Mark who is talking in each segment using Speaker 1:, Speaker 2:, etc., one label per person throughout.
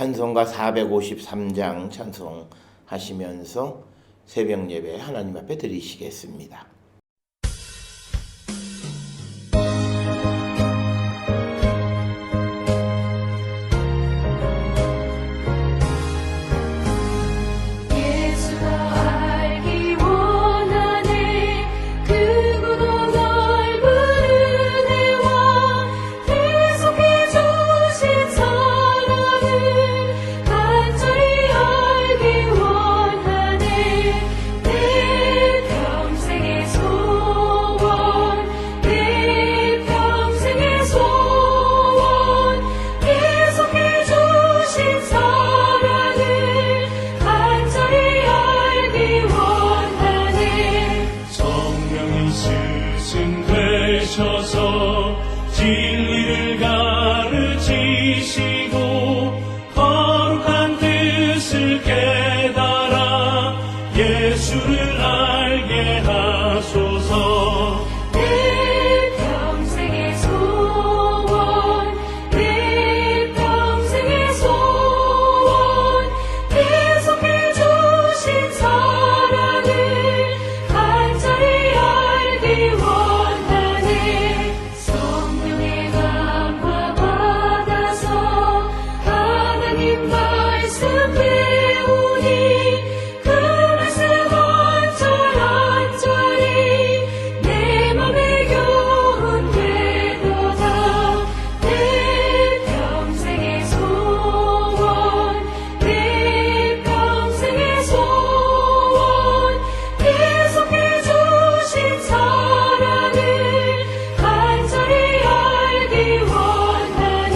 Speaker 1: 찬송가 453장 찬송하시면서 새벽 예배 하나님 앞에 드리시겠습니다.
Speaker 2: 진리를 가르치시고 거룩한 뜻을 깨달아 예수를 알게 하소서.
Speaker 3: 내 평생의 소원, 내 평생의 소원, 계속해 주신 사랑을 간절히 알기 원하네. 성령의 감화 받아서 하나님 말씀 배우니 그 말씀 언저리 내 맘에 교훈 되도다. 내 평생의 소원, 내 평생의 소원, 계속해 주신 사랑을 간절히 알기 원하네.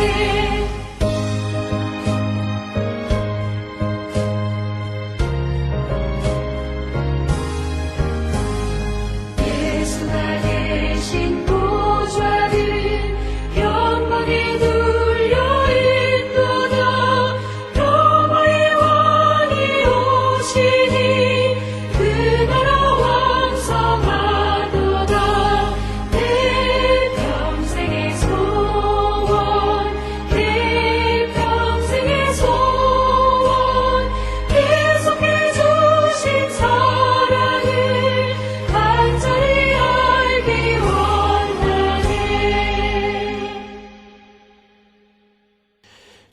Speaker 3: 예수가 되신 보좌를 영광에 눌려 있도다. 로마의 왕이 오시니 그 나라 왕성하도다. 내 평생의 소원, 내 평생의 소원, 계속해 주신 사랑을 간절히 알기 원하네.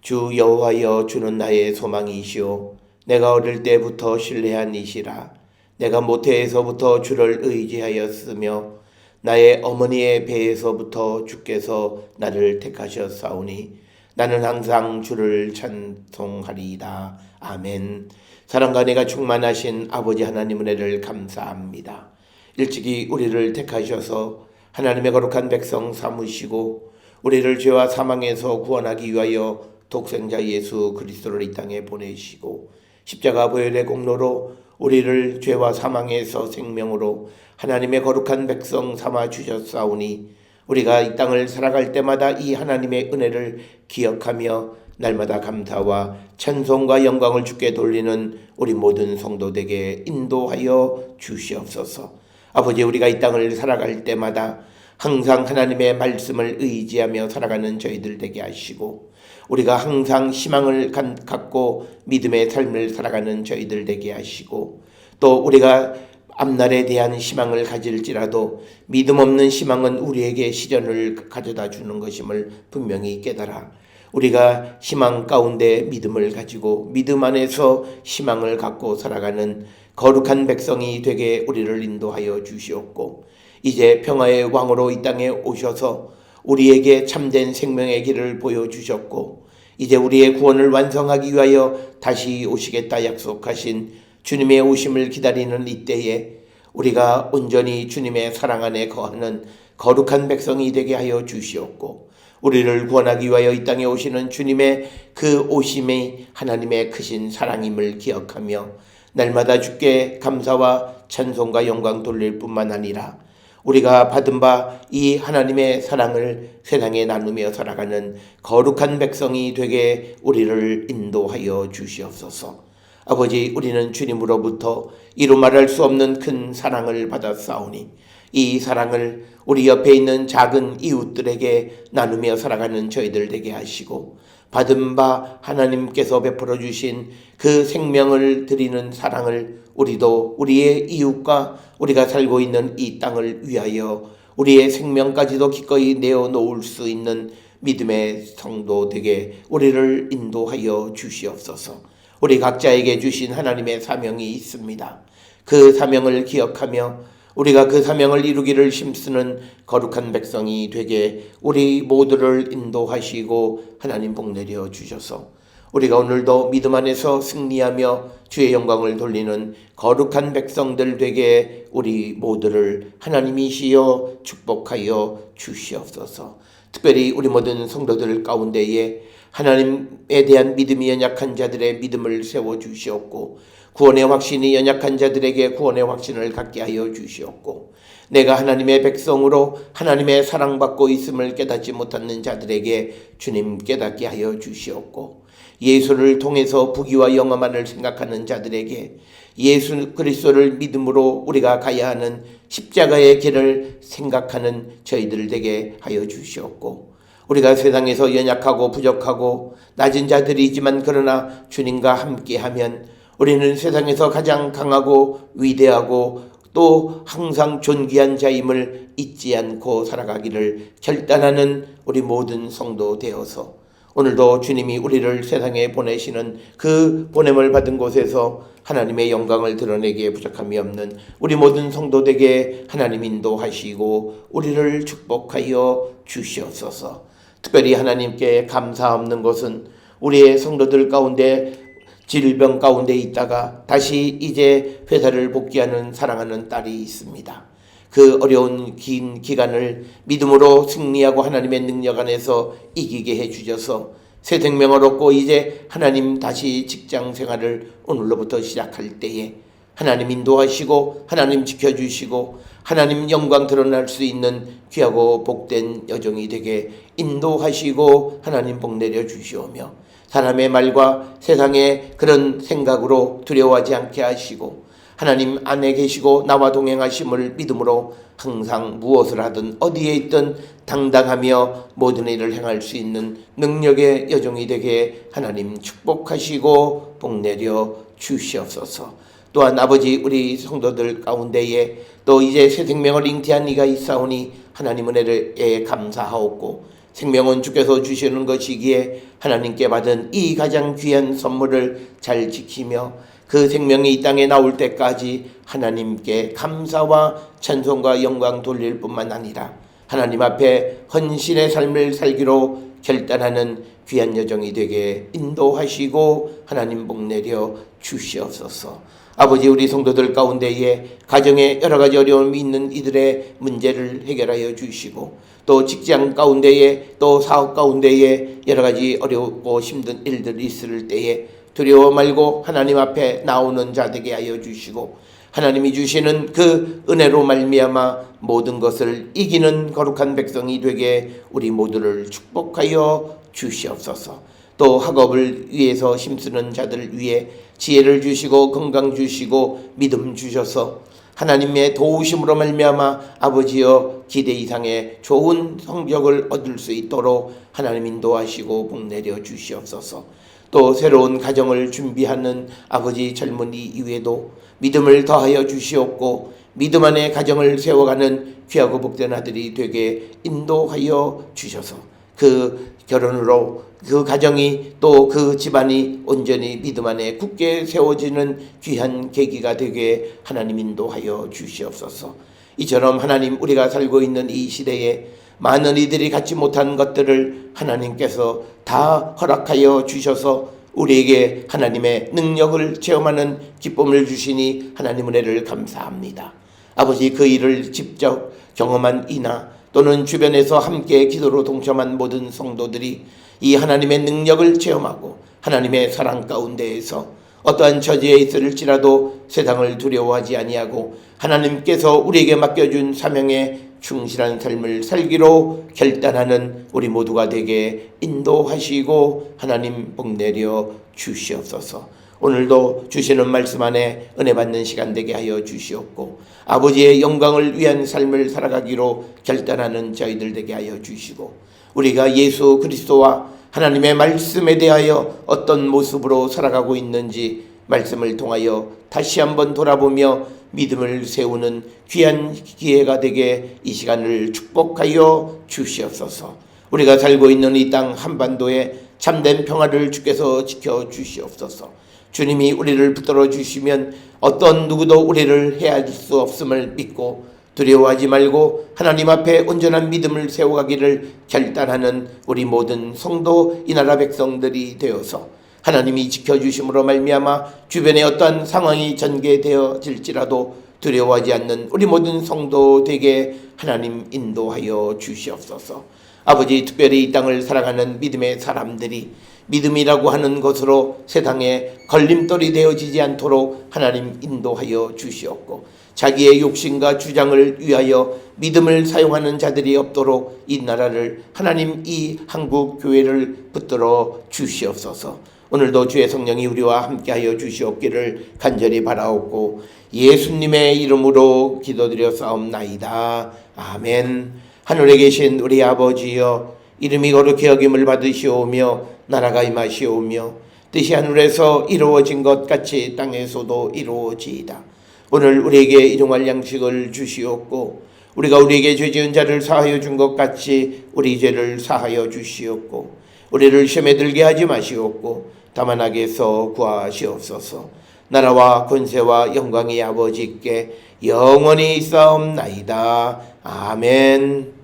Speaker 1: 주 여호와여, 주는 나의 소망이시오. 내가 어릴 때부터 신뢰한 이시라. 내가 모태에서부터 주를 의지하였으며 나의 어머니의 배에서부터 주께서 나를 택하셨사오니 나는 항상 주를 찬송하리이다. 아멘. 사랑과 은혜가 충만하신 아버지 하나님 은혜를 감사합니다. 일찍이 우리를 택하셔서 하나님의 거룩한 백성 삼으시고 우리를 죄와 사망에서 구원하기 위하여 독생자 예수 그리스도를 이 땅에 보내시고 십자가 보혈의 공로로 우리를 죄와 사망에서 생명으로 하나님의 거룩한 백성 삼아 주셨사오니 우리가 이 땅을 살아갈 때마다 이 하나님의 은혜를 기억하며 날마다 감사와 찬송과 영광을 주께 돌리는 우리 모든 성도되게 인도하여 주시옵소서. 아버지, 우리가 이 땅을 살아갈 때마다 항상 하나님의 말씀을 의지하며 살아가는 저희들 되게 하시고 우리가 항상 희망을 갖고 믿음의 삶을 살아가는 저희들 되게 하시고 또 우리가 앞날에 대한 희망을 가질지라도 믿음 없는 희망은 우리에게 시련을 가져다 주는 것임을 분명히 깨달아 우리가 희망 가운데 믿음을 가지고 믿음 안에서 희망을 갖고 살아가는 거룩한 백성이 되게 우리를 인도하여 주시옵고 이제 평화의 왕으로 이 땅에 오셔서 우리에게 참된 생명의 길을 보여주셨고 이제 우리의 구원을 완성하기 위하여 다시 오시겠다 약속하신 주님의 오심을 기다리는 이때에 우리가 온전히 주님의 사랑 안에 거하는 거룩한 백성이 되게 하여 주시옵고 우리를 구원하기 위하여 이 땅에 오시는 주님의 그 오심이 하나님의 크신 사랑임을 기억하며 날마다 주께 감사와 찬송과 영광 돌릴 뿐만 아니라 우리가 받은 바 이 하나님의 사랑을 세상에 나누며 살아가는 거룩한 백성이 되게 우리를 인도하여 주시옵소서. 아버지, 우리는 주님으로부터 이루 말할 수 없는 큰 사랑을 받았사오니 이 사랑을 우리 옆에 있는 작은 이웃들에게 나누며 살아가는 저희들 되게 하시고 받은 바 하나님께서 베풀어 주신 그 생명을 드리는 사랑을 우리도 우리의 이웃과 우리가 살고 있는 이 땅을 위하여 우리의 생명까지도 기꺼이 내어놓을 수 있는 믿음의 성도 되게 우리를 인도하여 주시옵소서. 우리 각자에게 주신 하나님의 사명이 있습니다. 그 사명을 기억하며 우리가 그 사명을 이루기를 힘쓰는 거룩한 백성이 되게 우리 모두를 인도하시고 하나님 복내려 주셔서 우리가 오늘도 믿음 안에서 승리하며 주의 영광을 돌리는 거룩한 백성들 되게 우리 모두를 하나님이시여 축복하여 주시옵소서. 특별히 우리 모든 성도들 가운데에 하나님에 대한 믿음이 연약한 자들의 믿음을 세워주시옵고 구원의 확신이 연약한 자들에게 구원의 확신을 갖게 하여 주시옵고 내가 하나님의 백성으로 하나님의 사랑받고 있음을 깨닫지 못하는 자들에게 주님 깨닫게 하여 주시옵고 예수를 통해서 부귀와 영화만을 생각하는 자들에게 예수 그리스도를 믿음으로 우리가 가야 하는 십자가의 길을 생각하는 저희들 되게 하여 주시옵고 우리가 세상에서 연약하고 부족하고 낮은 자들이지만 그러나 주님과 함께하면 우리는 세상에서 가장 강하고 위대하고 또 항상 존귀한 자임을 잊지 않고 살아가기를 결단하는 우리 모든 성도 되어서 오늘도 주님이 우리를 세상에 보내시는 그 보냄을 받은 곳에서 하나님의 영광을 드러내기에 부족함이 없는 우리 모든 성도에게 하나님 인도하시고 우리를 축복하여 주시옵소서. 특별히 하나님께 감사 없는 것은 우리의 성도들 가운데 질병 가운데 있다가 다시 이제 회사를 복귀하는 사랑하는 딸이 있습니다. 그 어려운 긴 기간을 믿음으로 승리하고 하나님의 능력 안에서 이기게 해주셔서 새 생명을 얻고 이제 하나님 다시 직장 생활을 오늘로부터 시작할 때에 하나님 인도하시고 하나님 지켜주시고 하나님 영광 드러날 수 있는 귀하고 복된 여정이 되게 인도하시고 하나님 복 내려 주시오며 사람의 말과 세상의 그런 생각으로 두려워하지 않게 하시고 하나님 안에 계시고 나와 동행하심을 믿음으로 항상 무엇을 하든 어디에 있든 당당하며 모든 일을 행할 수 있는 능력의 여정이 되게 하나님 축복하시고 복내려 주시옵소서. 또한 아버지 우리 성도들 가운데에 또 이제 새 생명을 잉태한 이가 있사오니 하나님 은혜에 감사하옵고 생명은 주께서 주시는 것이기에 하나님께 받은 이 가장 귀한 선물을 잘 지키며 그 생명이 이 땅에 나올 때까지 하나님께 감사와 찬송과 영광 돌릴 뿐만 아니라 하나님 앞에 헌신의 삶을 살기로 결단하는 귀한 여정이 되게 인도하시고 하나님 복내려 주시옵소서. 아버지 우리 성도들 가운데에 가정에 여러 가지 어려움이 있는 이들의 문제를 해결하여 주시고 또 직장 가운데에 또 사업 가운데에 여러 가지 어렵고 힘든 일들이 있을 때에 두려워 말고 하나님 앞에 나오는 자 되게 하여 주시고 하나님이 주시는 그 은혜로 말미암아 모든 것을 이기는 거룩한 백성이 되게 우리 모두를 축복하여 주시옵소서. 또 학업을 위해서 힘쓰는 자들 위해 지혜를 주시고 건강 주시고 믿음 주셔서 하나님의 도우심으로 말미암아 아버지여 기대 이상의 좋은 성적을 얻을 수 있도록 하나님 인도하시고 복내려 주시옵소서. 또 새로운 가정을 준비하는 아버지 젊은이 이외에도 믿음을 더하여 주시옵고 믿음 안에 가정을 세워가는 귀하고 복된 아들이 되게 인도하여 주셔서 그 결혼으로 그 가정이 또 그 집안이 온전히 믿음 안에 굳게 세워지는 귀한 계기가 되게 하나님 인도하여 주시옵소서. 이처럼 하나님 우리가 살고 있는 이 시대에 많은 이들이 갖지 못한 것들을 하나님께서 다 허락하여 주셔서 우리에게 하나님의 능력을 체험하는 기쁨을 주시니 하나님 은혜를 감사합니다. 아버지 그 일을 직접 경험한 이나 또는 주변에서 함께 기도로 동참한 모든 성도들이 이 하나님의 능력을 체험하고 하나님의 사랑 가운데에서 어떠한 처지에 있을지라도 세상을 두려워하지 아니하고 하나님께서 우리에게 맡겨준 사명에 충실한 삶을 살기로 결단하는 우리 모두가 되게 인도하시고 하나님 복내려 주시옵소서. 오늘도 주시는 말씀 안에 은혜 받는 시간 되게 하여 주시옵고 아버지의 영광을 위한 삶을 살아가기로 결단하는 저희들 되게 하여 주시고 우리가 예수 그리스도와 하나님의 말씀에 대하여 어떤 모습으로 살아가고 있는지 말씀을 통하여 다시 한번 돌아보며 믿음을 세우는 귀한 기회가 되게 이 시간을 축복하여 주시옵소서. 우리가 살고 있는 이 땅 한반도에 참된 평화를 주께서 지켜주시옵소서. 주님이 우리를 붙들어 주시면 어떤 누구도 우리를 해할 수 없음을 믿고 두려워하지 말고 하나님 앞에 온전한 믿음을 세워가기를 결단하는 우리 모든 성도 이 나라 백성들이 되어서 하나님이 지켜주심으로 말미암아 주변에 어떠한 상황이 전개되어질지라도 두려워하지 않는 우리 모든 성도 되게 하나님 인도하여 주시옵소서. 아버지, 특별히 이 땅을 살아가는 믿음의 사람들이 믿음이라고 하는 것으로 세상에 걸림돌이 되어지지 않도록 하나님 인도하여 주시옵고, 자기의 욕심과 주장을 위하여 믿음을 사용하는 자들이 없도록 이 나라를 하나님, 이 한국 교회를 붙들어 주시옵소서. 오늘도 주의 성령이 우리와 함께하여 주시옵기를 간절히 바라옵고 예수님의 이름으로 기도드렸사옵나이다. 아멘. 하늘에 계신 우리 아버지여, 이름이 거룩히 여김을 받으시오며 나라가 임하시오며 뜻이 하늘에서 이루어진 것 같이 땅에서도 이루어지이다. 오늘 우리에게 일용할 양식을 주시옵고 우리가 우리에게 죄 지은 자를 사하여 준 것 같이 우리 죄를 사하여 주시옵고 우리를 시험에 들게 하지 마시옵고 다만 악에서 구하시옵소서. 나라와 권세와 영광이 아버지께 영원히 있사옵나이다. 아멘.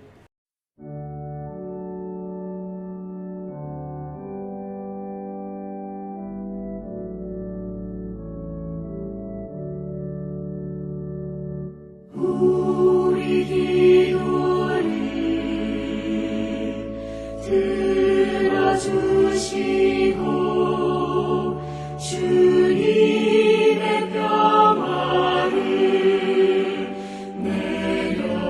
Speaker 3: 우리 기도를 들어주시고 주님의 평화를 내려주소서.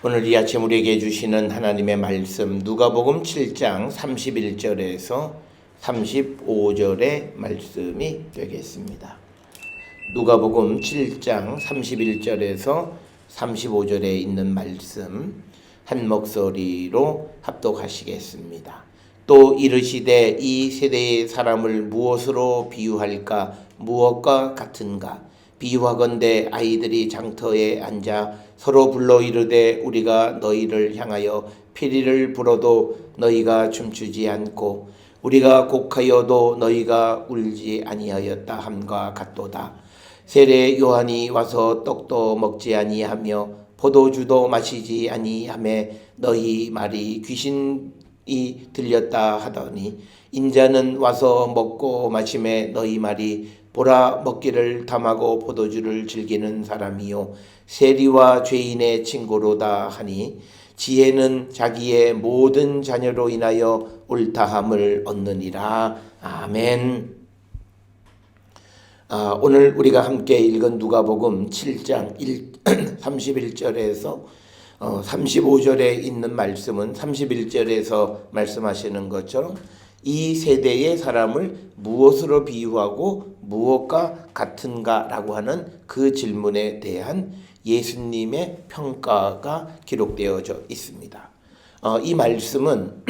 Speaker 1: 오늘 이 아침 우리에게 주시는 하나님의 말씀, 누가복음 7장 31절에서 35절의 말씀이 되겠습니다. 누가복음 7장 31절에서 35절에 있는 말씀 한 목소리로 합독하시겠습니다. 또 이르시되 이 세대의 사람을 무엇으로 비유할까? 무엇과 같은가? 비유하건대 아이들이 장터에 앉아 서로 불러 이르되 우리가 너희를 향하여 피리를 불어도 너희가 춤추지 않고 우리가 곡하여도 너희가 울지 아니하였다 함과 같도다. 세례 요한이 와서 떡도 먹지 아니하며 포도주도 마시지 아니하며 너희 말이 귀신이 들렸다 하더니 인자는 와서 먹고 마시매 너희 말이 보라 먹기를 탐하고 포도주를 즐기는 사람이요 세리와 죄인의 친구로다 하니 지혜는 자기의 모든 자녀로 인하여 옳다함을 얻느니라. 아멘. 오늘 우리가 함께 읽은 누가복음 7장 31절에서 35절에 있는 말씀은 31절에서 말씀하시는 것처럼 이 세대의 사람을 무엇으로 비유하고 무엇과 같은가 라고 하는 그 질문에 대한 예수님의 평가가 기록되어져 있습니다. 이 말씀은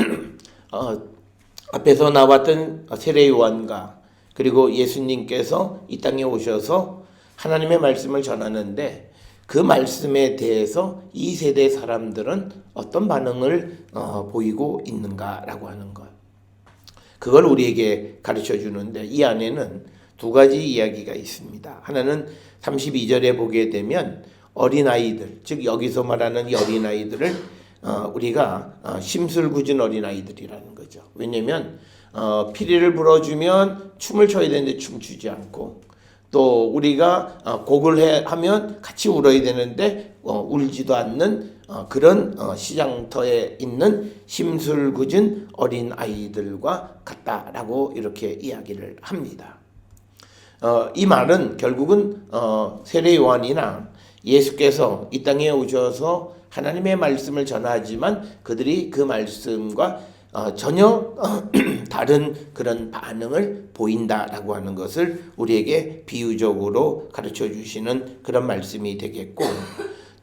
Speaker 1: 앞에서 나왔던 세례 요한과 그리고 예수님께서 이 땅에 오셔서 하나님의 말씀을 전하는데 그 말씀에 대해서 이 세대 사람들은 어떤 반응을 보이고 있는가라고 하는 것. 그걸 우리에게 가르쳐 주는데 이 안에는 두 가지 이야기가 있습니다. 하나는 32절에 보게 되면 어린아이들, 즉 여기서 말하는 이 어린아이들을 우리가 심술궂은 어린아이들이라는 거죠. 왜냐하면 피리를 불어주면 춤을 춰야 되는데 춤추지 않고 또 우리가 곡을 하면 같이 울어야 되는데 울지도 않는 그런 시장터에 있는 심술궂은 어린아이들과 같다라고 이렇게 이야기를 합니다. 이 말은 결국은 세례 요한이나 예수께서 이 땅에 오셔서 하나님의 말씀을 전하지만 그들이 그 말씀과 전혀 다른 그런 반응을 보인다라고 하는 것을 우리에게 비유적으로 가르쳐 주시는 그런 말씀이 되겠고,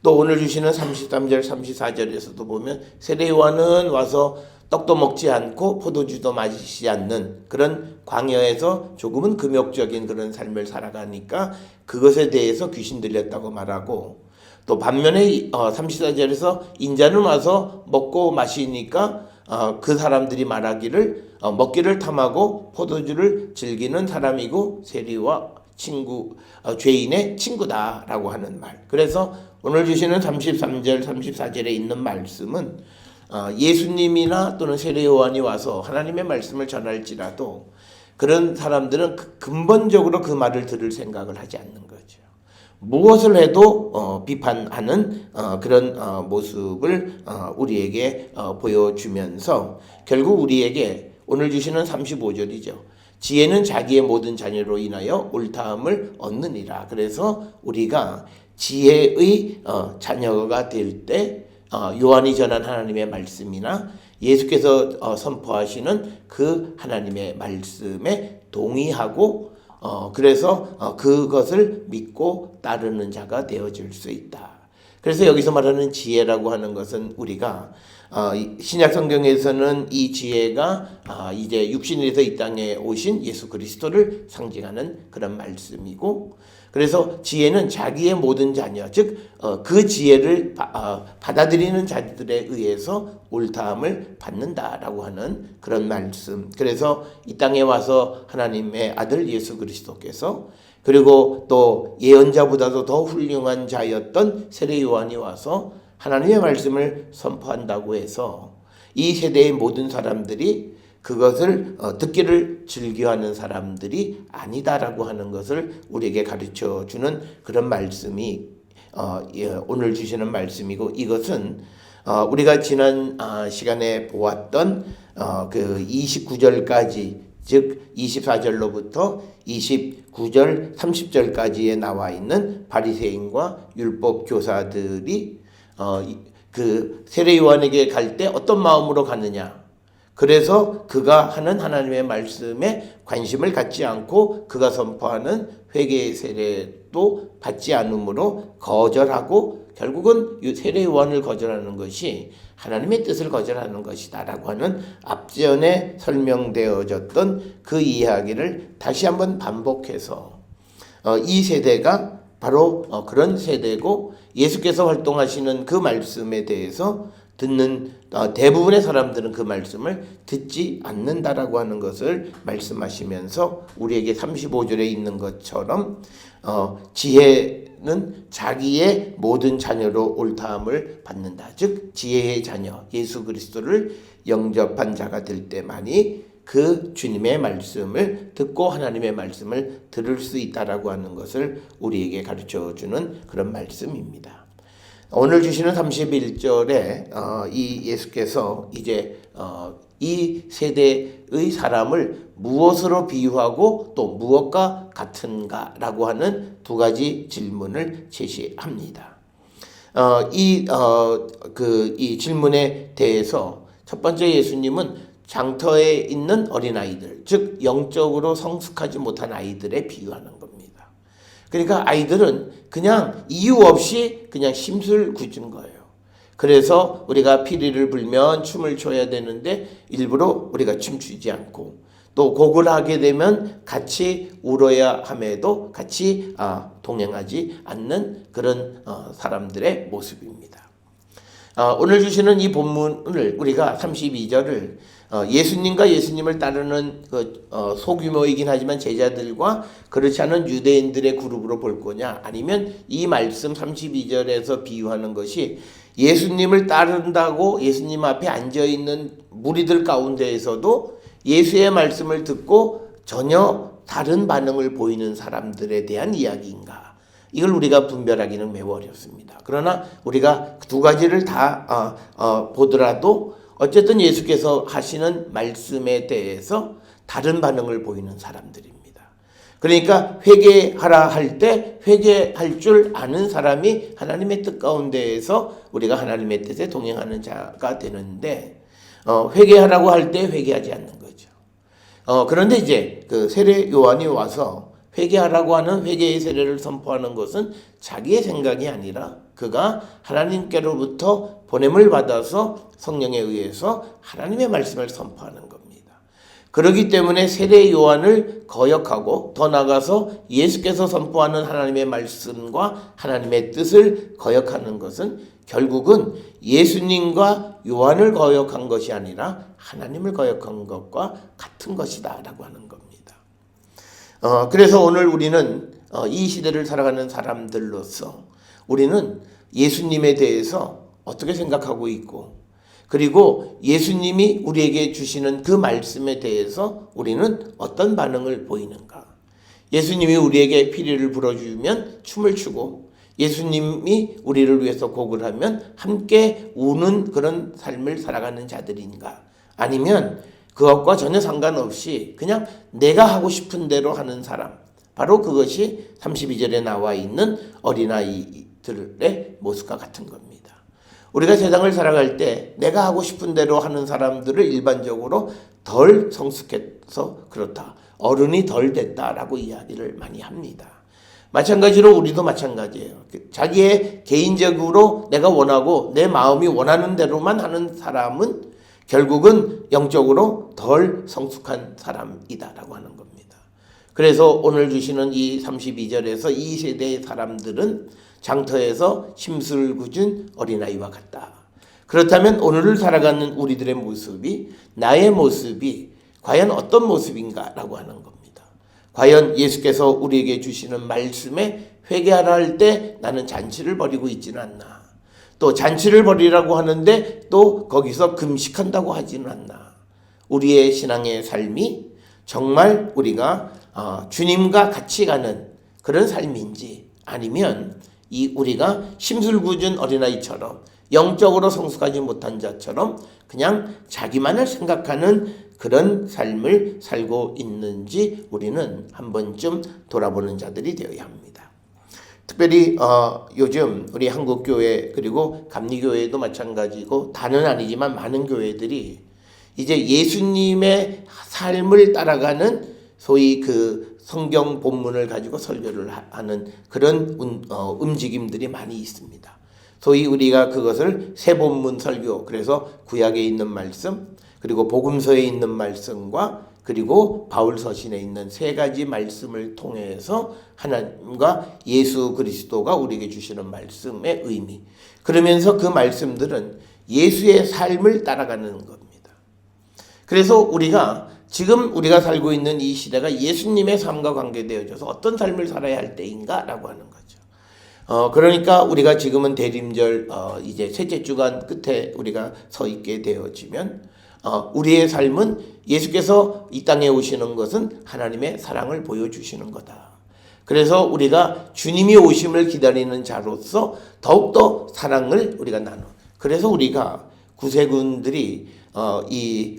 Speaker 1: 또 오늘 주시는 33절 34절에서도 보면 세례 요한은 와서 떡도 먹지 않고 포도주도 마시지 않는 그런 광야에서 조금은 금욕적인 그런 삶을 살아가니까 그것에 대해서 귀신 들렸다고 말하고, 또 반면에 34절에서 인자는 와서 먹고 마시니까 그 사람들이 말하기를 먹기를 탐하고 포도주를 즐기는 사람이고 세리와 죄인의 친구다라고 하는 말. 그래서 오늘 주시는 33절 34절에 있는 말씀은 예수님이나 또는 세례 요한이 와서 하나님의 말씀을 전할지라도 그런 사람들은 근본적으로 그 말을 들을 생각을 하지 않는 거죠. 무엇을 해도 비판하는 그런 모습을 우리에게 보여주면서 결국 우리에게 오늘 주시는 35절이죠. 지혜는 자기의 모든 자녀로 인하여 옳다함을 얻느니라. 그래서 우리가 지혜의 자녀가 될 때 요한이 전한 하나님의 말씀이나 예수께서 선포하시는 그 하나님의 말씀에 동의하고 그래서 그것을 믿고 따르는 자가 되어질 수 있다. 그래서 여기서 말하는 지혜라고 하는 것은 우리가 신약 성경에서는 이 지혜가 이제 육신에서 이 땅에 오신 예수 그리스도를 상징하는 그런 말씀이고, 그래서 지혜는 자기의 모든 자녀, 즉 그 지혜를 받아들이는 자들에 의해서 옳다함을 받는다라고 하는 그런 말씀. 그래서 이 땅에 와서 하나님의 아들 예수 그리스도께서, 그리고 또 예언자보다도 더 훌륭한 자였던 세례 요한이 와서 하나님의 말씀을 선포한다고 해서 이 세대의 모든 사람들이 그것을 듣기를 즐겨하는 사람들이 아니다라고 하는 것을 우리에게 가르쳐주는 그런 말씀이 오늘 주시는 말씀이고, 이것은 우리가 지난 시간에 보았던 그 29절까지, 즉 24절로부터 29절 30절까지에 나와 있는 바리새인과 율법 교사들이 그 세례 요한에게 갈 때 어떤 마음으로 갔느냐. 그래서 그가 하는 하나님의 말씀에 관심을 갖지 않고 그가 선포하는 회개 세례도 받지 않으므로 거절하고, 결국은 세례 요한을 거절하는 것이 하나님의 뜻을 거절하는 것이다라고 하는 앞전에 설명되어졌던 그 이야기를 다시 한번 반복해서 이 세대가 바로 그런 세대고, 예수께서 활동하시는 그 말씀에 대해서 듣는 대부분의 사람들은 그 말씀을 듣지 않는다라고 하는 것을 말씀하시면서 우리에게 35절에 있는 것처럼 지혜는 자기의 모든 자녀로 옳다함을 받는다. 즉 지혜의 자녀 예수 그리스도를 영접한 자가 될 때만이 그 주님의 말씀을 듣고 하나님의 말씀을 들을 수 있다라고 하는 것을 우리에게 가르쳐주는 그런 말씀입니다. 오늘 주시는 31절에 이 예수께서 이제 이 세대의 사람을 무엇으로 비유하고 또 무엇과 같은가라고 하는 두 가지 질문을 제시합니다. 이 질문에 대해서 첫 번째, 예수님은 장터에 있는 어린아이들, 즉 영적으로 성숙하지 못한 아이들에 비유하는 겁니다. 그러니까 아이들은 그냥 이유 없이 그냥 심술 굳은 거예요. 그래서 우리가 피리를 불면 춤을 춰야 되는데 일부러 우리가 춤추지 않고, 또 곡을 하게 되면 같이 울어야 함에도 같이 동행하지 않는 그런 사람들의 모습입니다. 오늘 주시는 이 본문을 우리가 32절을 예수님과 예수님을 따르는 소규모이긴 하지만 제자들과 그렇지 않은 유대인들의 그룹으로 볼 거냐, 아니면 이 말씀 32절에서 비유하는 것이 예수님을 따른다고 예수님 앞에 앉아있는 무리들 가운데에서도 예수의 말씀을 듣고 전혀 다른 반응을 보이는 사람들에 대한 이야기인가, 이걸 우리가 분별하기는 매우 어렵습니다. 그러나 우리가 두 가지를 다 보더라도 어쨌든 예수께서 하시는 말씀에 대해서 다른 반응을 보이는 사람들입니다. 그러니까 회개하라 할 때 회개할 줄 아는 사람이 하나님의 뜻 가운데에서 우리가 하나님의 뜻에 동행하는 자가 되는데, 회개하라고 할 때 회개하지 않는 거죠. 그런데 이제 그 세례 요한이 와서 회개하라고 하는 회개의 세례를 선포하는 것은 자기의 생각이 아니라 그가 하나님께로부터 보냄을 받아서 성령에 의해서 하나님의 말씀을 선포하는 겁니다. 그렇기 때문에 세례 요한을 거역하고 더 나아가서 예수께서 선포하는 하나님의 말씀과 하나님의 뜻을 거역하는 것은 결국은 예수님과 요한을 거역한 것이 아니라 하나님을 거역한 것과 같은 것이다 라고 하는 겁니다. 그래서 오늘 우리는 이 시대를 살아가는 사람들로서 우리는 예수님에 대해서 어떻게 생각하고 있고, 그리고 예수님이 우리에게 주시는 그 말씀에 대해서 우리는 어떤 반응을 보이는가. 예수님이 우리에게 피리를 불어주면 춤을 추고, 예수님이 우리를 위해서 곡을 하면 함께 우는 그런 삶을 살아가는 자들인가, 아니면 그것과 전혀 상관없이 그냥 내가 하고 싶은 대로 하는 사람, 바로 그것이 32절에 나와 있는 어린아이들의 모습과 같은 겁니다. 우리가 세상을 살아갈 때 내가 하고 싶은 대로 하는 사람들을 일반적으로 덜 성숙해서 그렇다, 어른이 덜 됐다라고 이야기를 많이 합니다. 마찬가지로 우리도 마찬가지예요. 자기의 개인적으로 내가 원하고 내 마음이 원하는 대로만 하는 사람은 결국은 영적으로 덜 성숙한 사람이다라고 하는 겁니다. 그래서 오늘 주시는 이 32절에서 이 세대의 사람들은 장터에서 심술을 굳은 어린아이와 같다. 그렇다면 오늘을 살아가는 우리들의 모습이, 나의 모습이 과연 어떤 모습인가 라고 하는 겁니다. 과연 예수께서 우리에게 주시는 말씀에 회개하라 할 때 나는 잔치를 벌이고 있지는 않나, 또 잔치를 벌이라고 하는데 또 거기서 금식한다고 하지는 않나. 우리의 신앙의 삶이 정말 우리가 주님과 같이 가는 그런 삶인지, 아니면 우리가 심술궂은 어린아이처럼 영적으로 성숙하지 못한 자처럼 그냥 자기만을 생각하는 그런 삶을 살고 있는지 우리는 한 번쯤 돌아보는 자들이 되어야 합니다. 특별히 요즘 우리 한국교회 그리고 감리교회도 마찬가지고, 다는 아니지만 많은 교회들이 이제 예수님의 삶을 따라가는 소위 그 성경 본문을 가지고 설교를 하는 그런 움직임들이 많이 있습니다. 소위 우리가 그것을 새 본문 설교, 그래서 구약에 있는 말씀, 그리고 복음서에 있는 말씀과 그리고 바울 서신에 있는 세 가지 말씀을 통해서 하나님과 예수 그리스도가 우리에게 주시는 말씀의 의미, 그러면서 그 말씀들은 예수의 삶을 따라가는 겁니다. 그래서 우리가 지금 우리가 살고 있는 이 시대가 예수님의 삶과 관계되어져서 어떤 삶을 살아야 할 때인가 라고 하는 거죠. 그러니까 우리가 지금은 대림절 이제 셋째 주간 끝에 우리가 서 있게 되어지면 우리의 삶은 예수께서 이 땅에 오시는 것은 하나님의 사랑을 보여주시는 거다. 그래서 우리가 주님이 오심을 기다리는 자로서 더욱더 사랑을 우리가 나눠. 그래서 우리가 구세군들이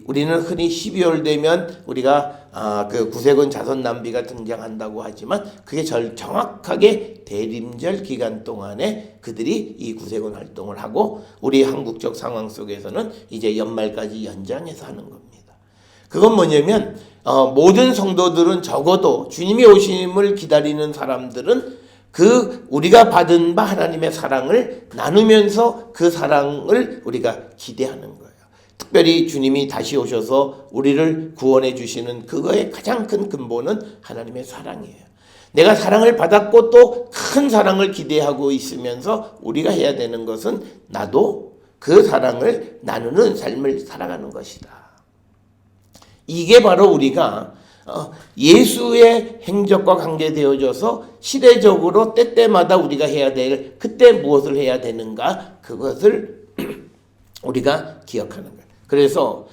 Speaker 1: 우리는 흔히 12월 되면 우리가 그 구세군 자선 남비가 등장한다고 하지만 그게 정확하게 대림절 기간 동안에 그들이 이 구세군 활동을 하고, 우리 한국적 상황 속에서는 이제 연말까지 연장해서 하는 겁니다. 그건 뭐냐면 모든 성도들은 적어도 주님이 오심을 기다리는 사람들은 그 우리가 받은 바 하나님의 사랑을 나누면서 그 사랑을 우리가 기대하는 거예요. 특별히 주님이 다시 오셔서 우리를 구원해 주시는 그거의 가장 큰 근본은 하나님의 사랑이에요. 내가 사랑을 받았고 또 큰 사랑을 기대하고 있으면서 우리가 해야 되는 것은 나도 그 사랑을 나누는 삶을 살아가는 것이다. 이게 바로 우리가 예수의 행적과 관계되어져서 시대적으로 때때마다 우리가 해야 될, 그때 무엇을 해야 되는가, 그것을 우리가 기억하는 거예요. 그래서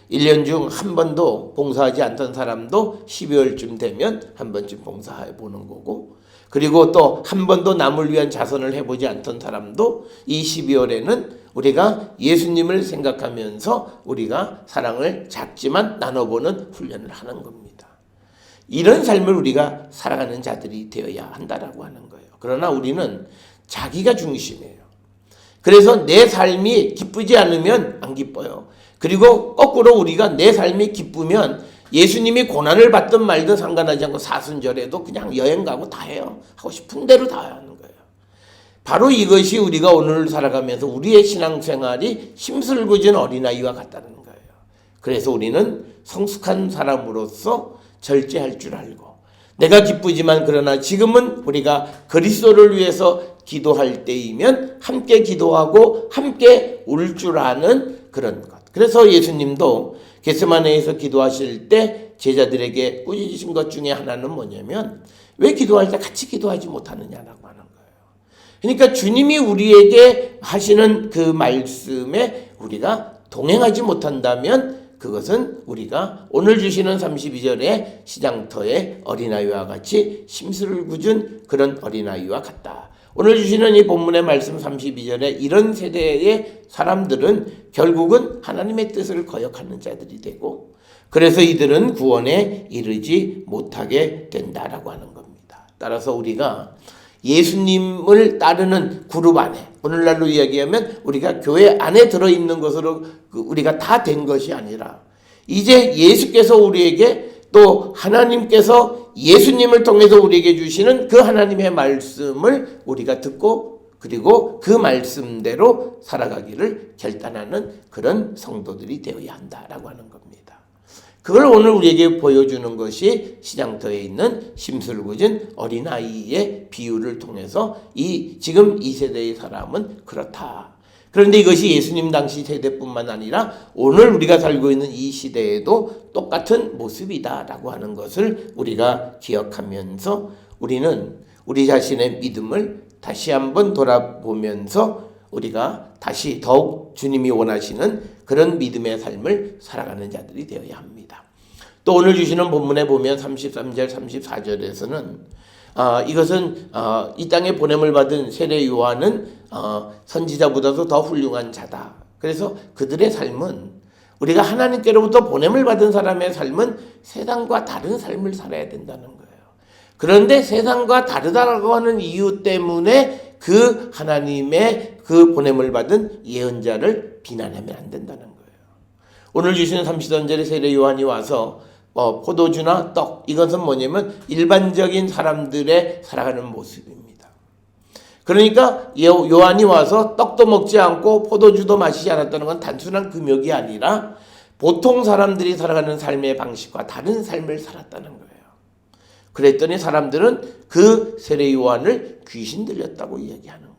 Speaker 1: 1년 중 한 번도 봉사하지 않던 사람도 12월쯤 되면 한 번쯤 봉사해 보는 거고, 그리고 또 한 번도 남을 위한 자선을 해보지 않던 사람도 이 12월에는 우리가 예수님을 생각하면서 우리가 사랑을 작지만 나눠보는 훈련을 하는 겁니다. 이런 삶을 우리가 살아가는 자들이 되어야 한다라고 하는 거예요. 그러나 우리는 자기가 중심이에요. 그래서 내 삶이 기쁘지 않으면 안 기뻐요. 그리고 거꾸로 우리가 내 삶이 기쁘면 예수님이 고난을 받든 말든 상관하지 않고 사순절에도 그냥 여행 가고 다 해요. 하고 싶은 대로 다 하는 거예요. 바로 이것이 우리가 오늘 살아가면서 우리의 신앙생활이 심술궂은 어린아이와 같다는 거예요. 그래서 우리는 성숙한 사람으로서 절제할 줄 알고, 내가 기쁘지만 그러나 지금은 우리가 그리스도를 위해서 기도할 때이면 함께 기도하고 함께 울 줄 아는 그런 것. 그래서 예수님도 겟세마네에서 기도하실 때 제자들에게 꾸짖으신 것 중에 하나는 뭐냐면, 왜 기도할 때 같이 기도하지 못하느냐라고 하는 거예요. 그러니까 주님이 우리에게 하시는 그 말씀에 우리가 동행하지 못한다면 그것은 우리가 오늘 주시는 32절의 시장터의 어린아이와 같이 심술을 굳은 그런 어린아이와 같다. 오늘 주시는 이 본문의 말씀 32절에 이런 세대의 사람들은 결국은 하나님의 뜻을 거역하는 자들이 되고, 그래서 이들은 구원에 이르지 못하게 된다라고 하는 겁니다. 따라서 우리가 예수님을 따르는 그룹 안에, 오늘날로 이야기하면 우리가 교회 안에 들어있는 것으로 우리가 다 된 것이 아니라, 이제 예수께서 우리에게 또 하나님께서 예수님을 통해서 우리에게 주시는 그 하나님의 말씀을 우리가 듣고, 그리고 그 말씀대로 살아가기를 결단하는 그런 성도들이 되어야 한다라고 하는 겁니다. 그걸 오늘 우리에게 보여주는 것이 시장터에 있는 심술궂은 어린아이의 비유를 통해서 지금 이 세대의 사람은 그렇다. 그런데 이것이 예수님 당시 세대뿐만 아니라 오늘 우리가 살고 있는 이 시대에도 똑같은 모습이다라고 하는 것을 우리가 기억하면서 우리는 우리 자신의 믿음을 다시 한번 돌아보면서 우리가 다시 더욱 주님이 원하시는 그런 믿음의 삶을 살아가는 자들이 되어야 합니다. 또 오늘 주시는 본문에 보면 33절, 34절에서는 이것은 이 땅에 보냄을 받은 세례 요한은 선지자보다도 더 훌륭한 자다. 그래서 그들의 삶은, 우리가 하나님께로부터 보냄을 받은 사람의 삶은 세상과 다른 삶을 살아야 된다는 거예요. 그런데 세상과 다르다라고 하는 이유 때문에 그 하나님의 그 보냄을 받은 예언자를 비난하면 안 된다는 거예요. 오늘 주시는 33절에 세례 요한이 와서 포도주나 떡, 이것은 뭐냐면 일반적인 사람들의 살아가는 모습입니다. 그러니까 요한이 와서 떡도 먹지 않고 포도주도 마시지 않았다는 건 단순한 금욕이 아니라 보통 사람들이 살아가는 삶의 방식과 다른 삶을 살았다는 거예요. 그랬더니 사람들은 그 세례 요한을 귀신 들렸다고 이야기하는 거예요.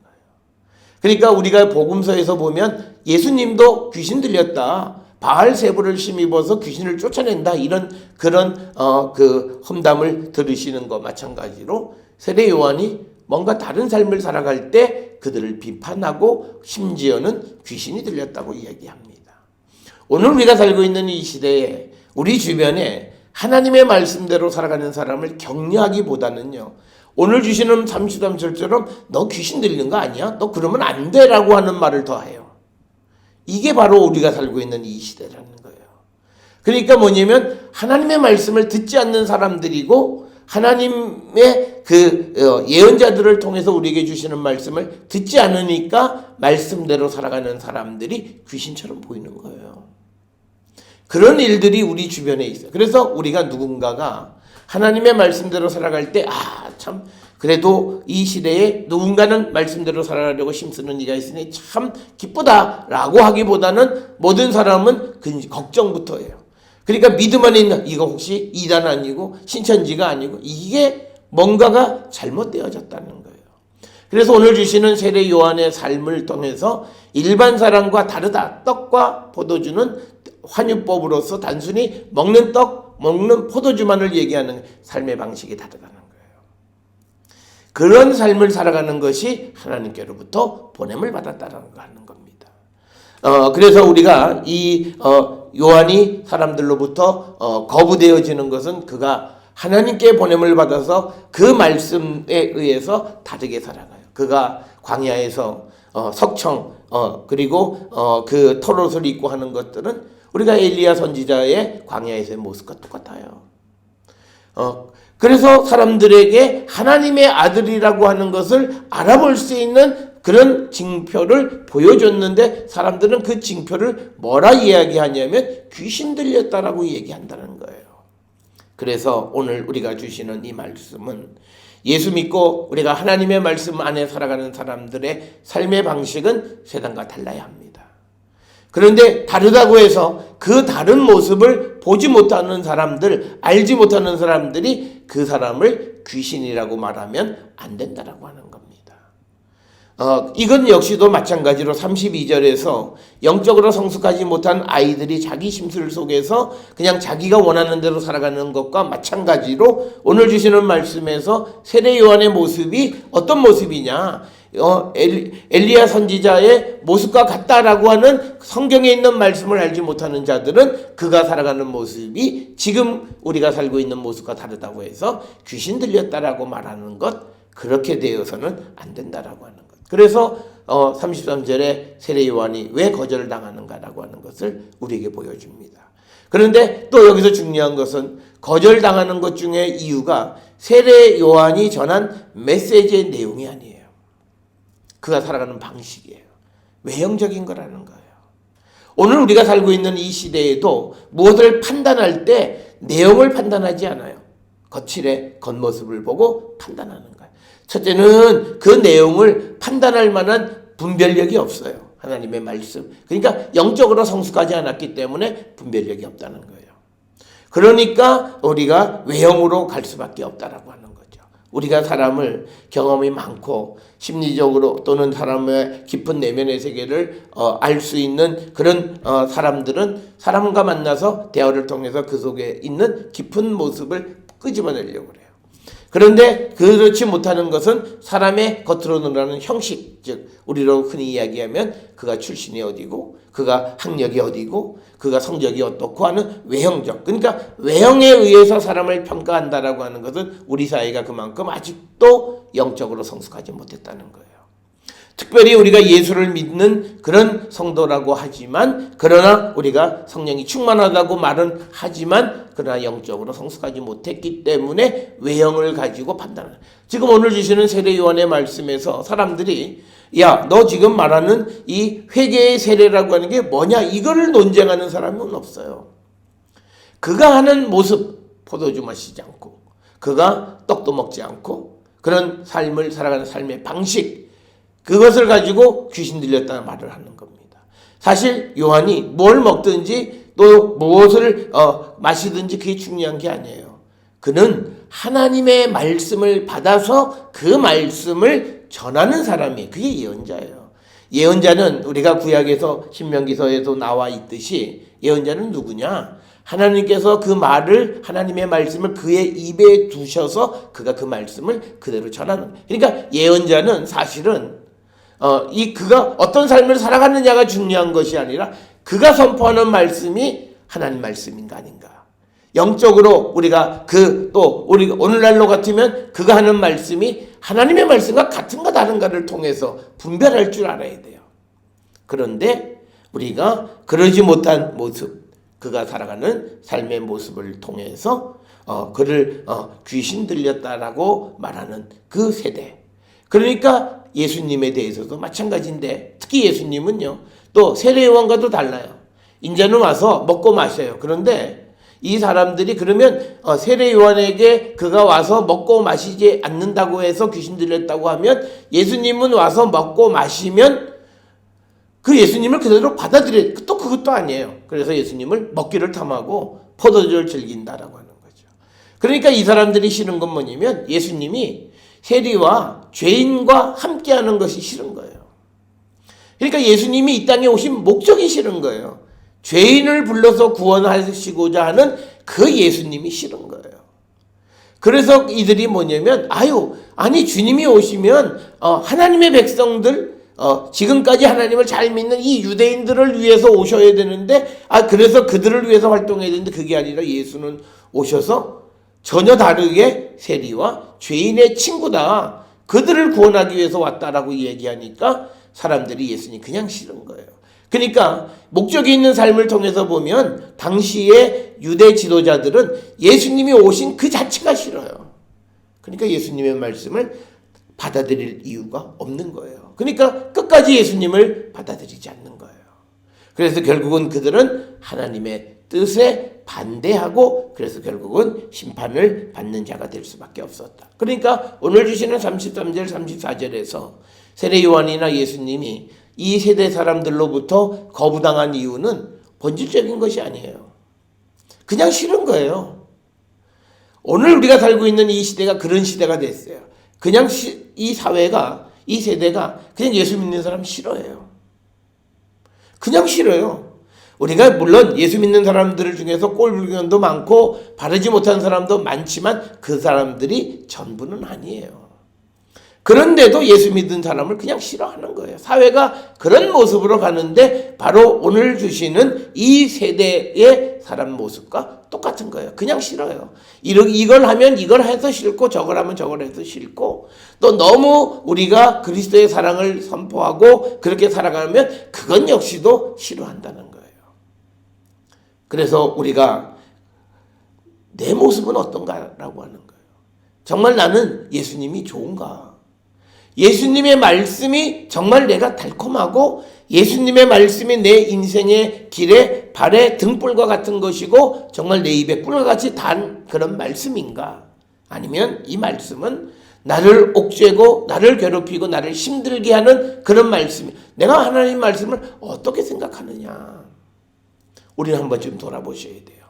Speaker 1: 그러니까 우리가 복음서에서 보면 예수님도 귀신 들렸다, 바알세부를 힘입어서 귀신을 쫓아낸다, 이런 그런 그 험담을 들으시는 것 마찬가지로 세례 요한이 뭔가 다른 삶을 살아갈 때 그들을 비판하고 심지어는 귀신이 들렸다고 이야기합니다. 오늘 우리가 살고 있는 이 시대에 우리 주변에 하나님의 말씀대로 살아가는 사람을 격려하기보다는요, 오늘 주시는 33절처럼 너 귀신 들리는 거 아니야? 너 그러면 안 돼라고 하는 말을 더 해요. 이게 바로 우리가 살고 있는 이 시대라는 거예요. 그러니까 뭐냐면 하나님의 말씀을 듣지 않는 사람들이고, 하나님의 그 예언자들을 통해서 우리에게 주시는 말씀을 듣지 않으니까 말씀대로 살아가는 사람들이 귀신처럼 보이는 거예요. 그런 일들이 우리 주변에 있어요. 그래서 우리가 누군가가 하나님의 말씀대로 살아갈 때 참 그래도 이 시대에 누군가는 말씀대로 살아가려고 힘쓰는 이가 있으니 참 기쁘다라고 하기보다는 모든 사람은 걱정부터 해요. 그러니까 믿음 안에 있는, 이거 혹시 이단 아니고 신천지가 아니고 이게 뭔가가 잘못되어졌다는 거예요. 그래서 오늘 주시는 세례 요한의 삶을 통해서 일반 사람과 다르다. 떡과 포도주는 환유법으로서 단순히 먹는 떡, 먹는 포도주만을 얘기하는 삶의 방식이 다르다는 거예요. 그런 삶을 살아가는 것이 하나님께로부터 보냄을 받았다는 거 하는 겁니다. 그래서 우리가 이 요한이 사람들로부터 거부되어지는 것은 그가 하나님께 보냄을 받아서 그 말씀에 의해서 다르게 살아가요. 그가 광야에서 석청 그리고 그 털옷을 입고 하는 것들은 우리가 엘리야 선지자의 광야에서의 모습과 똑같아요. 그래서 사람들에게 하나님의 아들이라고 하는 것을 알아볼 수 있는 그런 징표를 보여줬는데 사람들은 그 징표를 뭐라 이야기하냐면 귀신 들렸다라고 얘기한다는 거예요. 그래서 오늘 우리가 주시는 이 말씀은 예수 믿고 우리가 하나님의 말씀 안에 살아가는 사람들의 삶의 방식은 세상과 달라야 합니다. 그런데 다르다고 해서 그 다른 모습을 보지 못하는 사람들, 알지 못하는 사람들이 그 사람을 귀신이라고 말하면 안 된다라고 하는 겁니다. 이건 역시도 마찬가지로 32절에서 영적으로 성숙하지 못한 아이들이 자기 심술 속에서 그냥 자기가 원하는 대로 살아가는 것과 마찬가지로 오늘 주시는 말씀에서 세례 요한의 모습이 어떤 모습이냐, 엘리야 선지자의 모습과 같다라고 하는 성경에 있는 말씀을 알지 못하는 자들은 그가 살아가는 모습이 지금 우리가 살고 있는 모습과 다르다고 해서 귀신 들렸다라고 말하는 것, 그렇게 되어서는 안 된다라고 하는 것. 그래서 33절에 세례 요한이 왜 거절을 당하는가라고 하는 것을 우리에게 보여줍니다. 그런데 또 여기서 중요한 것은 거절당하는 것 중에 이유가 세례 요한이 전한 메시지의 내용이 아니에요. 그가 살아가는 방식이에요. 외형적인 거라는 거예요. 오늘 우리가 살고 있는 이 시대에도 무엇을 판단할 때 내용을 판단하지 않아요. 거칠의 겉모습을 보고 판단하는 거예요. 첫째는 그 내용을 판단할 만한 분별력이 없어요. 하나님의 말씀. 그러니까 영적으로 성숙하지 않았기 때문에 분별력이 없다는 거예요. 그러니까 우리가 외형으로 갈 수밖에 없다라고 하는 거죠. 우리가 사람을 경험이 많고 심리적으로 또는 사람의 깊은 내면의 세계를 알 수 있는 그런 사람들은 사람과 만나서 대화를 통해서 그 속에 있는 깊은 모습을 끄집어내려고 그래요. 그런데 그렇지 못하는 것은 사람의 겉으로 드러나는 형식, 즉 우리로 흔히 이야기하면 그가 출신이 어디고 그가 학력이 어디고 그가 성적이 어떻고 하는 외형적, 그러니까 외형에 의해서 사람을 평가한다라고 하는 것은 우리 사회가 그만큼 아직도 영적으로 성숙하지 못했다는 거예요. 특별히 우리가 예수를 믿는 그런 성도라고 하지만, 그러나 우리가 성령이 충만하다고 말은 하지만 그러나 영적으로 성숙하지 못했기 때문에 외형을 가지고 판단하는. 지금 오늘 주시는 세례 요한의 말씀에서 사람들이 야, 너 지금 말하는 이 회개의 세례라고 하는 게 뭐냐, 이거를 논쟁하는 사람은 없어요. 그가 하는 모습, 포도주 마시지 않고 그가 떡도 먹지 않고 그런 삶을 살아가는 삶의 방식, 그것을 가지고 귀신 들렸다는 말을 하는 겁니다. 사실 요한이 뭘 먹든지 또 무엇을 마시든지 그게 중요한 게 아니에요. 그는 하나님의 말씀을 받아서 그 말씀을 전하는 사람이, 그게 예언자예요. 예언자는 우리가 구약에서 신명기서에도 나와 있듯이 예언자는 누구냐? 하나님께서 그 말을, 하나님의 말씀을 그의 입에 두셔서 그가 그 말씀을 그대로 전하는. 그러니까 예언자는 사실은 그가 어떤 삶을 살아가느냐가 중요한 것이 아니라 그가 선포하는 말씀이 하나님 말씀인가 아닌가. 영적으로 우리가 우리가 오늘날로 같으면 그가 하는 말씀이 하나님의 말씀과 같은가 다른가를 통해서 분별할 줄 알아야 돼요. 그런데 우리가 그러지 못한 모습, 그가 살아가는 삶의 모습을 통해서 그를 귀신 들렸다라고 말하는 그 세대. 그러니까 예수님에 대해서도 마찬가지인데, 특히 예수님은요 또 세례 요한과도 달라요. 이제는 와서 먹고 마셔요. 그런데 이 사람들이 그러면 세례 요한에게 그가 와서 먹고 마시지 않는다고 해서 귀신 들렸다고 하면, 예수님은 와서 먹고 마시면 그 예수님을 그대로 받아들여요. 또 그것도 아니에요. 그래서 예수님을 먹기를 탐하고 포도주를 즐긴다라고 하는 거죠. 그러니까 이 사람들이 싫은 건 뭐냐면 예수님이 세리와 죄인과 함께하는 것이 싫은 거예요. 그러니까 예수님이 이 땅에 오신 목적이 싫은 거예요. 죄인을 불러서 구원하시고자 하는 그 예수님이 싫은 거예요. 그래서 이들이 뭐냐면 아니 주님이 오시면 하나님의 백성들, 지금까지 하나님을 잘 믿는 이 유대인들을 위해서 오셔야 되는데, 그래서 그들을 위해서 활동해야 되는데 그게 아니라 예수는 오셔서 전혀 다르게 세리와 죄인의 친구다, 그들을 구원하기 위해서 왔다라고 얘기하니까 사람들이 예수님 그냥 싫은 거예요. 그러니까 목적이 있는 삶을 통해서 보면 당시의 유대 지도자들은 예수님이 오신 그 자체가 싫어요. 그러니까 예수님의 말씀을 받아들일 이유가 없는 거예요. 그러니까 끝까지 예수님을 받아들이지 않는 거예요. 그래서 결국은 그들은 하나님의 뜻에 반대하고 그래서 결국은 심판을 받는 자가 될 수밖에 없었다. 그러니까 오늘 주시는 33절 34절에서 세례 요한이나 예수님이 이 세대 사람들로부터 거부당한 이유는 본질적인 것이 아니에요. 그냥 싫은 거예요. 오늘 우리가 살고 있는 이 시대가 그런 시대가 됐어요. 그냥 이 사회가, 이 세대가 그냥 예수 믿는 사람 싫어해요. 그냥 싫어요. 우리가 물론 예수 믿는 사람들 중에서 꼴불견도 많고 바르지 못한 사람도 많지만 그 사람들이 전부는 아니에요. 그런데도 예수 믿는 사람을 그냥 싫어하는 거예요. 사회가 그런 모습으로 가는데 바로 오늘 주시는 이 세대의 사람 모습과 똑같은 거예요. 그냥 싫어요. 이걸 하면 이걸 해서 싫고 저걸 하면 저걸 해서 싫고 또 너무 우리가 그리스도의 사랑을 선포하고 그렇게 살아가면 그건 역시도 싫어한다는 거예요. 그래서 우리가 내 모습은 어떤가라고 하는 거예요. 정말 나는 예수님이 좋은가? 예수님의 말씀이 정말 내가 달콤하고 예수님의 말씀이 내 인생의 길에 발에 등불과 같은 것이고 정말 내 입에 꿀과 같이 단 그런 말씀인가? 아니면 이 말씀은 나를 옥죄고 나를 괴롭히고 나를 힘들게 하는 그런 말씀이 내가 하나님 말씀을 어떻게 생각하느냐? 우리는 한번 좀 돌아보셔야 돼요.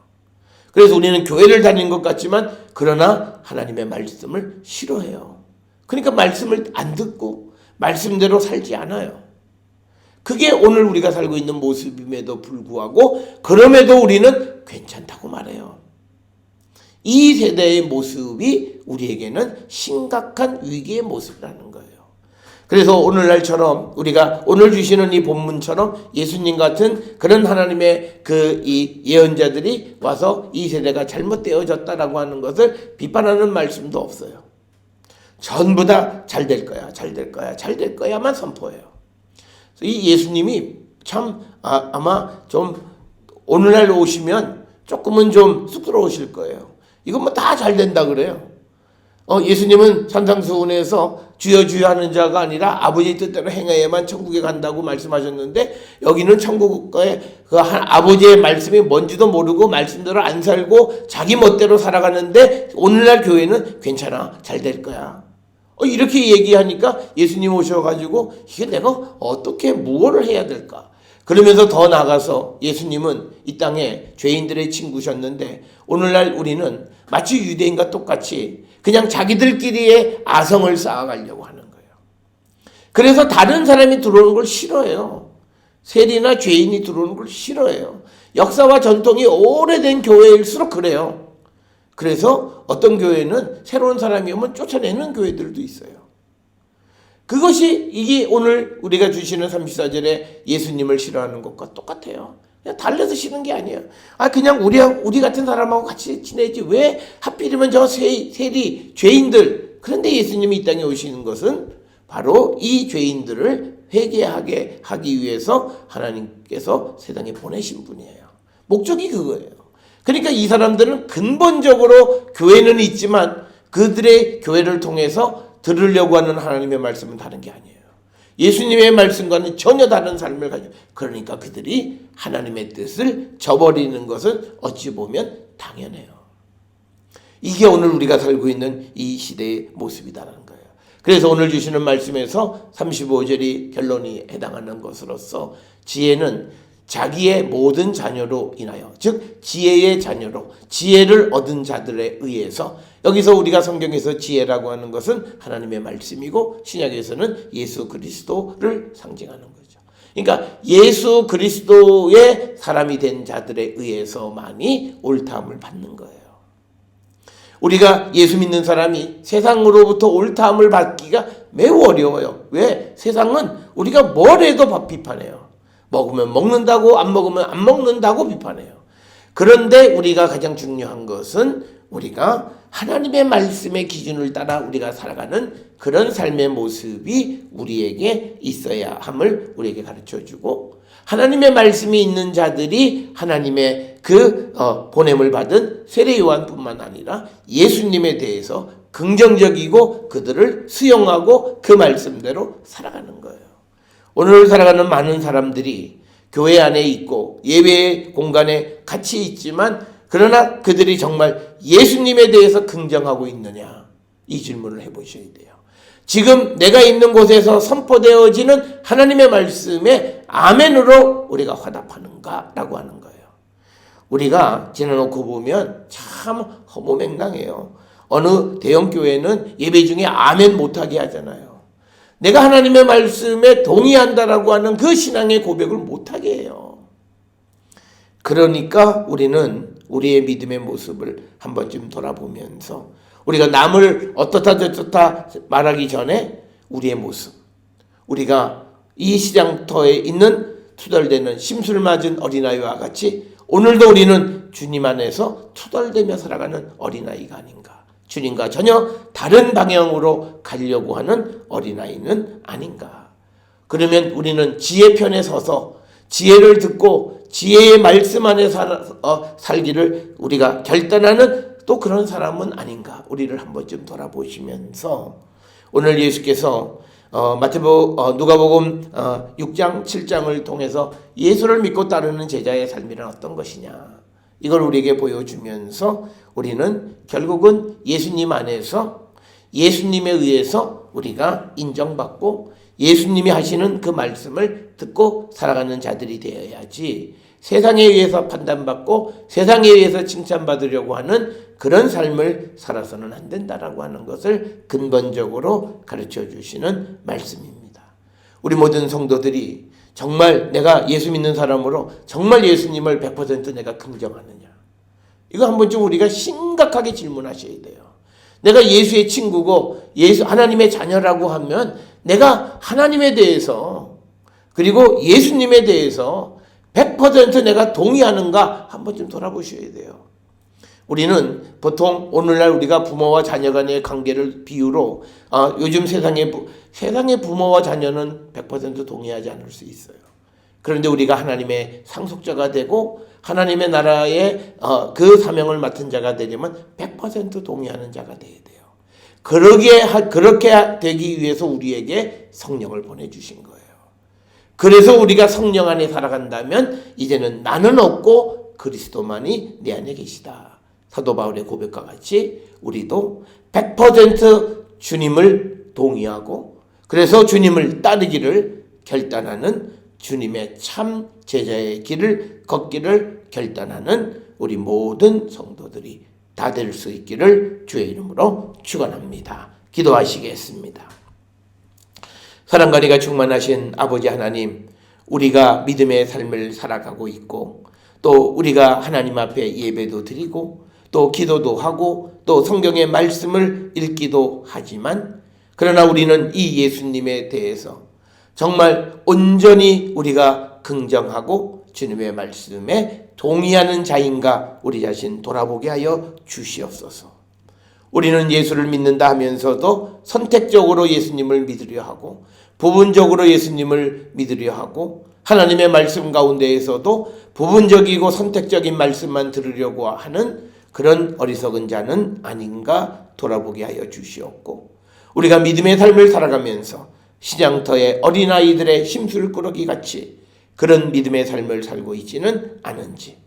Speaker 1: 그래서 우리는 교회를 다니는 것 같지만 그러나 하나님의 말씀을 싫어해요. 그러니까 말씀을 안 듣고 말씀대로 살지 않아요. 그게 오늘 우리가 살고 있는 모습임에도 불구하고 그럼에도 우리는 괜찮다고 말해요. 이 세대의 모습이 우리에게는 심각한 위기의 모습이라는 거예요. 그래서 오늘날처럼 우리가 오늘 주시는 이 본문처럼 예수님 같은 그런 하나님의 이 예언자들이 와서 이 세대가 잘못되어졌다라고 하는 것을 비판하는 말씀도 없어요. 전부 다 잘 될 거야, 잘 될 거야, 잘 될 거야만 선포해요. 이 예수님이 참 아마 좀 오늘날 오시면 조금은 좀 쑥스러우실 거예요. 이건 뭐 다 잘 된다 그래요. 예수님은 산상수훈에서 주여 주여 하는 자가 아니라 아버지의 뜻대로 행해야만 천국에 간다고 말씀하셨는데 여기는 천국의 그 아버지의 말씀이 뭔지도 모르고 말씀대로 안 살고 자기 멋대로 살아가는데 오늘날 교회는 괜찮아, 잘 될 거야. 이렇게 얘기하니까 예수님 오셔가지고 이게 내가 어떻게 무엇을 해야 될까? 그러면서 더 나가서 예수님은 이 땅에 죄인들의 친구셨는데 오늘날 우리는 마치 유대인과 똑같이 그냥 자기들끼리의 아성을 쌓아가려고 하는 거예요. 그래서 다른 사람이 들어오는 걸 싫어해요. 세리나 죄인이 들어오는 걸 싫어해요. 역사와 전통이 오래된 교회일수록 그래요. 그래서 어떤 교회는 새로운 사람이 오면 쫓아내는 교회들도 있어요. 그것이 이게 오늘 우리가 주시는 34절에 예수님을 싫어하는 것과 똑같아요. 그냥 달래서 싫은 게 아니에요. 그냥 우리 같은 사람하고 같이 지내지 왜 하필이면 저 세리 죄인들. 그런데 예수님이 이 땅에 오시는 것은 바로 이 죄인들을 회개하게 하기 위해서 하나님께서 세상에 보내신 분이에요. 목적이 그거예요. 그러니까 이 사람들은 근본적으로 교회는 있지만 그들의 교회를 통해서 들으려고 하는 하나님의 말씀은 다른 게 아니에요. 예수님의 말씀과는 전혀 다른 삶을 가지고 그러니까 그들이 하나님의 뜻을 저버리는 것은 어찌 보면 당연해요. 이게 오늘 우리가 살고 있는 이 시대의 모습이다라는 거예요. 그래서 오늘 주시는 말씀에서 35절이 결론이 해당하는 것으로서 지혜는 자기의 모든 자녀로 인하여 즉 지혜의 자녀로 지혜를 얻은 자들에 의해서 여기서 우리가 성경에서 지혜라고 하는 것은 하나님의 말씀이고 신약에서는 예수 그리스도를 상징하는 거죠. 그러니까 예수 그리스도의 사람이 된 자들에 의해서만이 옳다함을 받는 거예요. 우리가 예수 믿는 사람이 세상으로부터 옳다함을 받기가 매우 어려워요. 왜? 세상은 우리가 뭘 해도 비판해요. 먹으면 먹는다고 안 먹으면 안 먹는다고 비판해요. 그런데 우리가 가장 중요한 것은 우리가 하나님의 말씀의 기준을 따라 우리가 살아가는 그런 삶의 모습이 우리에게 있어야 함을 우리에게 가르쳐주고 하나님의 말씀이 있는 자들이 하나님의 보냄을 받은 세례 요한뿐만 아니라 예수님에 대해서 긍정적이고 그들을 수용하고 그 말씀대로 살아가는 거예요. 오늘 살아가는 많은 사람들이 교회 안에 있고 예배 공간에 같이 있지만 그러나 그들이 정말 예수님에 대해서 긍정하고 있느냐? 이 질문을 해보셔야 돼요. 지금 내가 있는 곳에서 선포되어지는 하나님의 말씀에 아멘으로 우리가 화답하는가? 라고 하는 거예요. 우리가 지나놓고 보면 참 허무맹랑해요. 어느 대형교회는 예배 중에 아멘 못하게 하잖아요. 내가 하나님의 말씀에 동의한다라고 하는 그 신앙의 고백을 못하게 해요. 그러니까 우리는 우리의 믿음의 모습을 한 번쯤 돌아보면서 우리가 남을 어떻다 저떻다 말하기 전에 우리의 모습, 우리가 이 시장터에 있는 투덜대는 심술 맞은 어린아이와 같이 오늘도 우리는 주님 안에서 투덜대며 살아가는 어린아이가 아닌가, 주님과 전혀 다른 방향으로 가려고 하는 어린아이는 아닌가. 그러면 우리는 지혜 편에 서서 지혜를 듣고 지혜의 말씀 안에 살기를 우리가 결단하는 또 그런 사람은 아닌가. 우리를 한 번쯤 돌아보시면서 오늘 예수께서 누가복음 6장 7장을 통해서 예수를 믿고 따르는 제자의 삶이란 어떤 것이냐, 이걸 우리에게 보여주면서 우리는 결국은 예수님 안에서 예수님에 의해서 우리가 인정받고 예수님이 하시는 그 말씀을 듣고 살아가는 자들이 되어야지, 세상에 의해서 판단받고 세상에 의해서 칭찬받으려고 하는 그런 삶을 살아서는 안 된다라고 하는 것을 근본적으로 가르쳐 주시는 말씀입니다. 우리 모든 성도들이 정말 내가 예수 믿는 사람으로 정말 예수님을 100% 내가 긍정하느냐, 이거 한 번쯤 우리가 심각하게 질문하셔야 돼요. 내가 예수의 친구고 하나님의 자녀라고 하면 내가 하나님에 대해서 그리고 예수님에 대해서 100% 내가 동의하는가 한 번쯤 돌아보셔야 돼요. 우리는 보통 오늘날 우리가 부모와 자녀 간의 관계를 비유로 요즘 세상의 부모와 자녀는 100% 동의하지 않을 수 있어요. 그런데 우리가 하나님의 상속자가 되고 하나님의 나라의 그 사명을 맡은 자가 되려면 100% 동의하는 자가 되어야 돼요. 그렇게 되기 위해서 우리에게 성령을 보내주신 거예요. 그래서 우리가 성령 안에 살아간다면 이제는 나는 없고 그리스도만이 내 안에 계시다. 사도 바울의 고백과 같이 우리도 100% 주님을 동의하고 그래서 주님을 따르기를 결단하는, 주님의 참 제자의 길을 걷기를 결단하는 우리 모든 성도들이 다 될 수 있기를 주의 이름으로 축원합니다. 기도하시겠습니다. 사랑과 은혜가 충만하신 아버지 하나님, 우리가 믿음의 삶을 살아가고 있고 또 우리가 하나님 앞에 예배도 드리고 또 기도도 하고 또 성경의 말씀을 읽기도 하지만 그러나 우리는 이 예수님에 대해서 정말 온전히 우리가 긍정하고 주님의 말씀에 동의하는 자인가 우리 자신 돌아보게 하여 주시옵소서. 우리는 예수를 믿는다 하면서도 선택적으로 예수님을 믿으려 하고 부분적으로 예수님을 믿으려 하고 하나님의 말씀 가운데에서도 부분적이고 선택적인 말씀만 들으려고 하는 그런 어리석은 자는 아닌가 돌아보게 하여 주시옵고, 우리가 믿음의 삶을 살아가면서 시장터의 어린아이들의 심술꾸러기 같이 그런 믿음의 삶을 살고 있지는 않은지,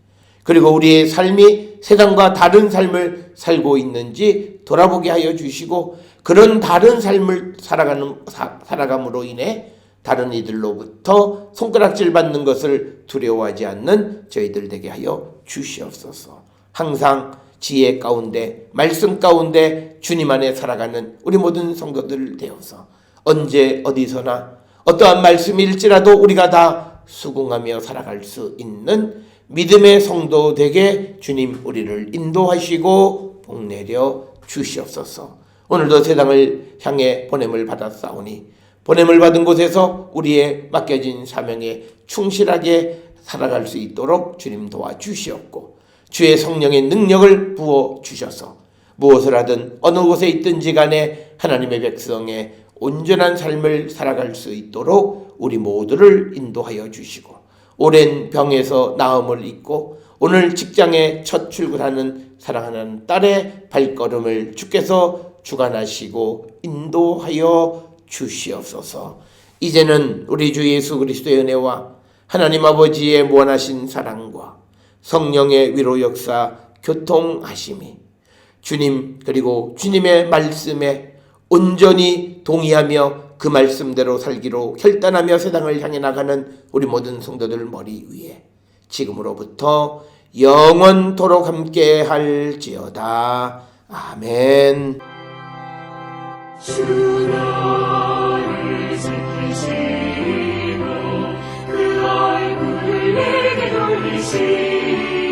Speaker 1: 그리고 우리의 삶이 세상과 다른 삶을 살고 있는지 돌아보게 하여 주시고, 그런 다른 삶을 살아감으로 인해 다른 이들로부터 손가락질 받는 것을 두려워하지 않는 저희들 되게 하여 주시옵소서. 항상 지혜 가운데 말씀 가운데 주님 안에 살아가는 우리 모든 성도들 되어서 언제 어디서나 어떠한 말씀일지라도 우리가 다 수긍하며 살아갈 수 있는 믿음의 성도 되게 주님 우리를 인도하시고 복내려 주시옵소서. 오늘도 세상을 향해 보냄을 받았사오니 보냄을 받은 곳에서 우리의 맡겨진 사명에 충실하게 살아갈 수 있도록 주님 도와주시옵고, 주의 성령의 능력을 부어주셔서 무엇을 하든 어느 곳에 있든지 간에 하나님의 백성의 온전한 삶을 살아갈 수 있도록 우리 모두를 인도하여 주시고, 오랜 병에서 나음을 입고 오늘 직장에 첫 출근하는 사랑하는 딸의 발걸음을 주께서 주관하시고 인도하여 주시옵소서. 이제는 우리 주 예수 그리스도의 은혜와 하나님 아버지의 무한하신 사랑과 성령의 위로 역사 교통하심이 주님 그리고 주님의 말씀에 온전히 동의하며 그 말씀대로 살기로 결단하며 세상을 향해 나가는 우리 모든 성도들 머리 위에 지금으로부터 영원토록 함께 할지어다. 아멘.
Speaker 3: 주 너를 지키시고 그 얼굴을 내게 돌리시고